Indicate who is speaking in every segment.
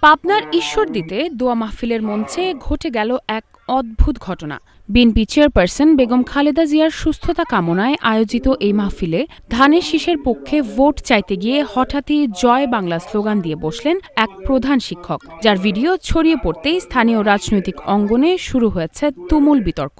Speaker 1: পাবনার ঈশ্বরদীতে দোয়া মাহফিলের মঞ্চে ঘটে গেল এক অদ্ভুত ঘটনা। বিএনপি চেয়ারপারসন বেগম খালেদা জিয়ার সুস্থতা কামনায় আয়োজিত এই মাহফিলে ধানের শীষের পক্ষে ভোট চাইতে গিয়ে হঠাৎই জয় বাংলা স্লোগান দিয়ে বসলেন এক প্রধান শিক্ষক, যার ভিডিও ছড়িয়ে পড়তেই স্থানীয় রাজনৈতিক অঙ্গনে শুরু হয়েছে তুমুল বিতর্ক।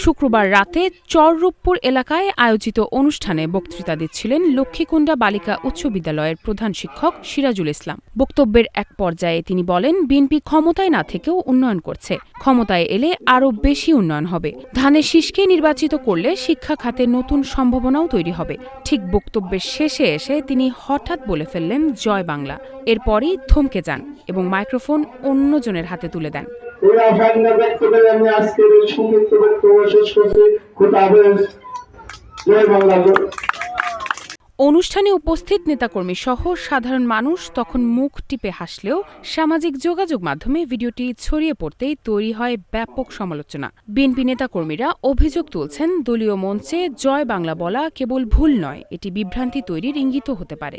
Speaker 1: শুক্রবার রাতে চররূপপুর এলাকায় আয়োজিত অনুষ্ঠানে বক্তৃতা দিচ্ছিলেন লক্ষ্মীকুণ্ডা বালিকা উচ্চ বিদ্যালয়ের প্রধান শিক্ষক সিরাজুল ইসলাম। বক্তব্যের এক পর্যায়ে তিনি বলেন, বিএনপি ক্ষমতায় না থেকেও উন্নয়ন করছে, ক্ষমতায় এলে আরও বেশি উন্নয়ন হবে। ধানের শীষকে নির্বাচিত করলে শিক্ষা খাতে নতুন সম্ভাবনাও তৈরি হবে। ঠিক বক্তব্যের শেষে এসে তিনি হঠাৎ বলে ফেললেন জয় বাংলা। এরপরই থমকে যান এবং মাইক্রোফোন অন্যজনের হাতে তুলে দেন। অনুষ্ঠানে উপস্থিত নেতাকর্মী সহ সাধারণ মানুষ তখন মুখ টিপে হাসলেও সামাজিক যোগাযোগ মাধ্যমে ভিডিওটি ছড়িয়ে পড়তেই তৈরি হয় ব্যাপক সমালোচনা। বিএনপি নেতাকর্মীরা অভিযোগ তুলছেন, দলীয় মঞ্চে জয় বাংলা বলা কেবল ভুল নয়, এটি বিভ্রান্তি তৈরির ইঙ্গিতও হতে পারে।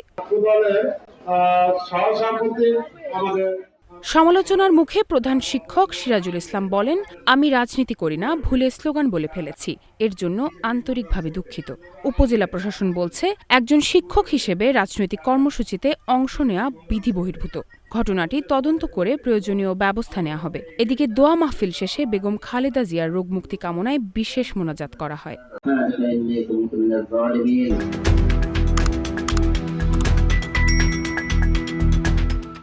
Speaker 1: সমালোচনার মুখে প্রধান শিক্ষক সিরাজুল ইসলাম বলেন, আমি রাজনীতি করি না, ভুলে স্লোগান বলে ফেলেছি, এর জন্য আন্তরিকভাবে দুঃখিত। উপজেলা প্রশাসন বলছে, একজন শিক্ষক হিসেবে রাজনৈতিক কর্মসূচিতে অংশ নেওয়া বিধি বহির্ভূত। ঘটনাটি তদন্ত করে প্রয়োজনীয় ব্যবস্থা নেওয়া হবে। এদিকে দোয়া মাহফিল শেষে বেগম খালেদা জিয়ার রোগমুক্তি কামনায় বিশেষ মোনাজাত করা হয়।